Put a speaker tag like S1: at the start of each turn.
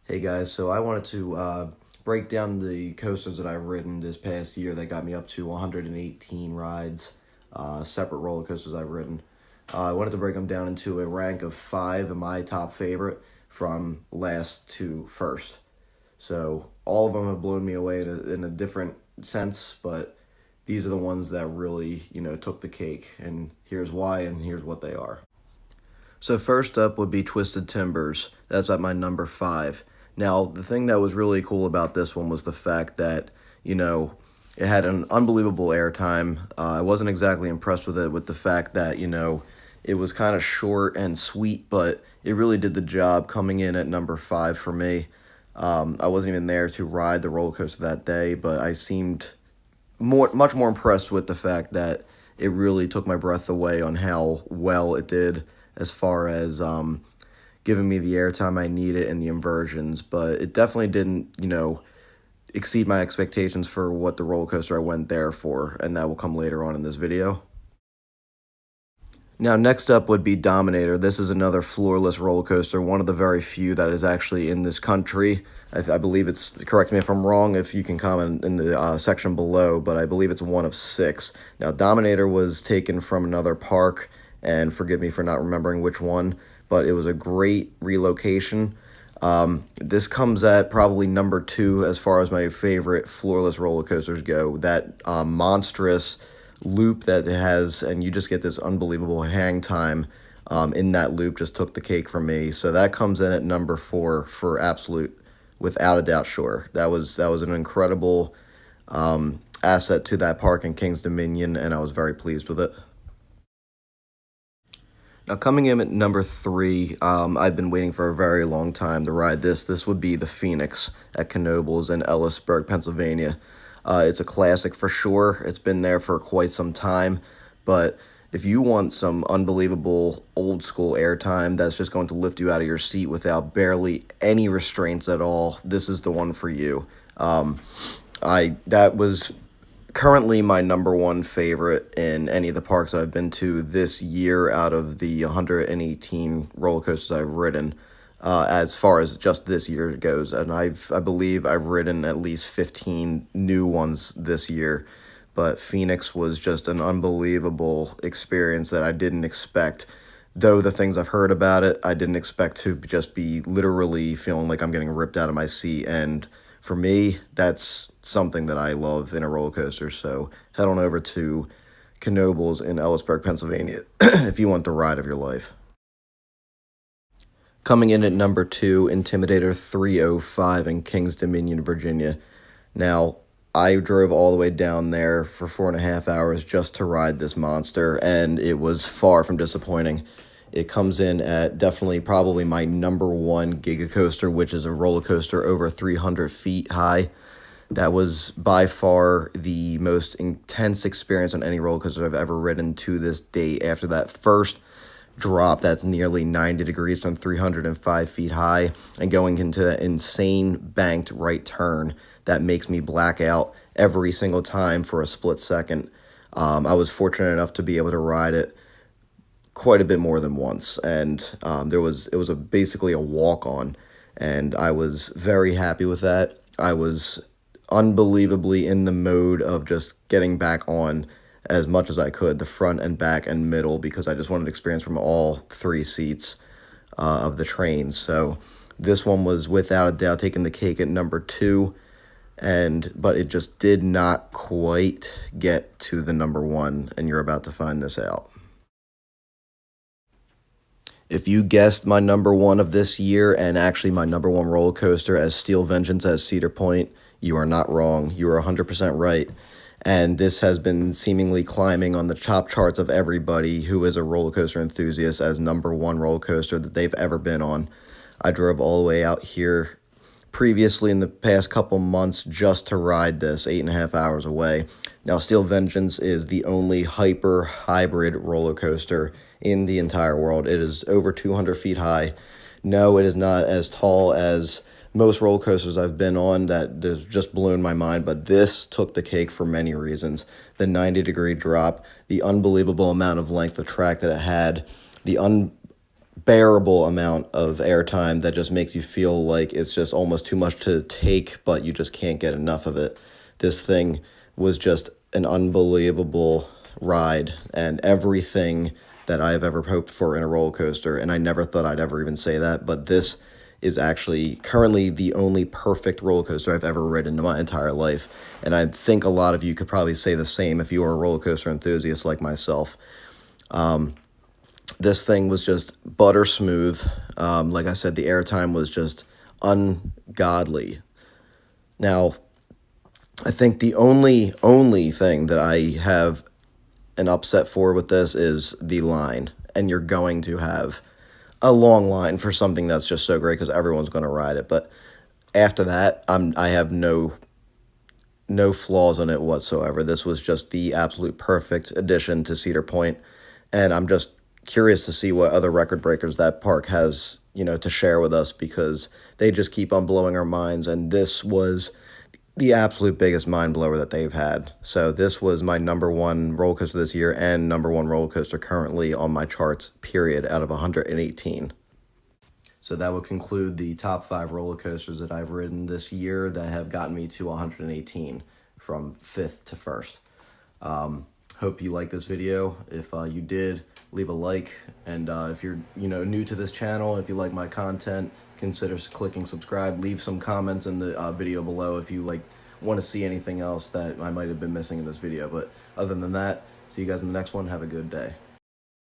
S1: Hey guys, so I wanted to break down the coasters that I've ridden this past year that got me up to 118 rides, separate roller coasters I've ridden. I wanted to break them down into a rank of 5 of my top favorite from last to first. So all of them have blown me away in a different sense, but these are the ones that really, took the cake. And here's why, and here's what they are. So first up would be Twisted Timbers. That's at my number 5. Now, the thing that was really cool about this one was the fact that, it had an unbelievable airtime. I wasn't exactly impressed with it, with the fact that, it was kind of short and sweet, but it really did the job coming in at number 5 for me. I wasn't even there to ride the roller coaster that day, but I seemed much more impressed with the fact that it really took my breath away on how well it did as far as giving me the airtime I needed and the inversions, but it definitely didn't, exceed my expectations for what the roller coaster I went there for, and that will come later on in this video. Now, next up would be Dominator. This is another floorless roller coaster, one of the very few that is actually in this country. I believe it's, correct me if I'm wrong, if you can comment in the section below, but I believe it's one of 6. Now, Dominator was taken from another park, and forgive me for not remembering which one, but it was a great relocation. This comes at probably number 2 as far as my favorite floorless roller coasters go. That monstrous loop that it has, and you just get this unbelievable hang time in that loop, just took the cake for me. So that comes in at number 4 for absolute, without a doubt, sure. That was an incredible asset to that park in King's Dominion, and I was very pleased with it. Now, coming in at number 3, I've been waiting for a very long time to ride this. This would be the Phoenix at Knoebels in Ellisburg, Pennsylvania. It's a classic for sure. It's been there for quite some time, but if you want some unbelievable old school airtime that's just going to lift you out of your seat without barely any restraints at all, this is the one for you. That was currently my number 1 favorite in any of the parks that I've been to this year out of the 118 roller coasters I've ridden. As far as just this year goes, and I believe I've ridden at least 15 new ones this year, but Phoenix was just an unbelievable experience that I didn't expect. Though the things I've heard about it, I didn't expect to just be literally feeling like I'm getting ripped out of my seat, and for me, that's something that I love in a roller coaster. So head on over to Knoebels in Ellisburg, Pennsylvania, if you want the ride of your life. Coming in at number 2, Intimidator 305 in Kings Dominion, Virginia. Now, I drove all the way down there for 4.5 hours just to ride this monster, and it was far from disappointing. It comes in at definitely probably my number 1 Giga Coaster, which is a roller coaster over 300 feet high. That was by far the most intense experience on any roller coaster I've ever ridden to this date. After that first drop that's nearly 90 degrees from 305 feet high and going into that insane banked right turn that makes me black out every single time for a split second. I was fortunate enough to be able to ride it quite a bit more than once, and it was basically a walk-on, and I was very happy with that. I was unbelievably in the mode of just getting back on as much as I could, the front and back and middle, because I just wanted to experience from all 3 seats of the train. So this one was without a doubt taking the cake at number 2, but it just did not quite get to the number 1, and you're about to find this out. If you guessed my number 1 of this year, and actually my number 1 roller coaster as Steel Vengeance at Cedar Point, you are not wrong. You are 100% right. And this has been seemingly climbing on the top charts of everybody who is a roller coaster enthusiast as number 1 roller coaster that they've ever been on. I drove all the way out here previously in the past couple months just to ride this, 8.5 hours away. Now, Steel Vengeance is the only hyper hybrid roller coaster in the entire world. It is over 200 feet high. No, it is not as tall as most roller coasters I've been on that has just blown my mind, but this took the cake for many reasons. The 90-degree drop, the unbelievable amount of length of track that it had, the unbearable amount of airtime that just makes you feel like it's just almost too much to take, but you just can't get enough of it. This thing was just an unbelievable ride and everything that I've ever hoped for in a roller coaster, and I never thought I'd ever even say that, but this is actually currently the only perfect roller coaster I've ever ridden in my entire life. And I think a lot of you could probably say the same if you are a roller coaster enthusiast like myself. This thing was just butter smooth. Like I said, the airtime was just ungodly. Now, I think the only thing that I have an upset for with this is the line. And you're going to have a long line for something that's just so great because everyone's going to ride it. But after that, I have no flaws on it whatsoever. This was just the absolute perfect addition to Cedar Point, and I'm just curious to see what other record breakers that park has, to share with us, because they just keep on blowing our minds, and this was the absolute biggest mind blower that they've had. So this was my number one roller coaster this year and number one roller coaster currently on my charts, period, out of 118. So that would conclude the top 5 roller coasters that I've ridden this year that have gotten me to 118 from 5th to 1st. Hope you liked this video. If you did, leave a like. And if you're new to this channel, if you like my content, consider clicking subscribe. Leave some comments in the video below if you want to see anything else that I might have been missing in this video. But other than that, see you guys in the next one. Have a good day.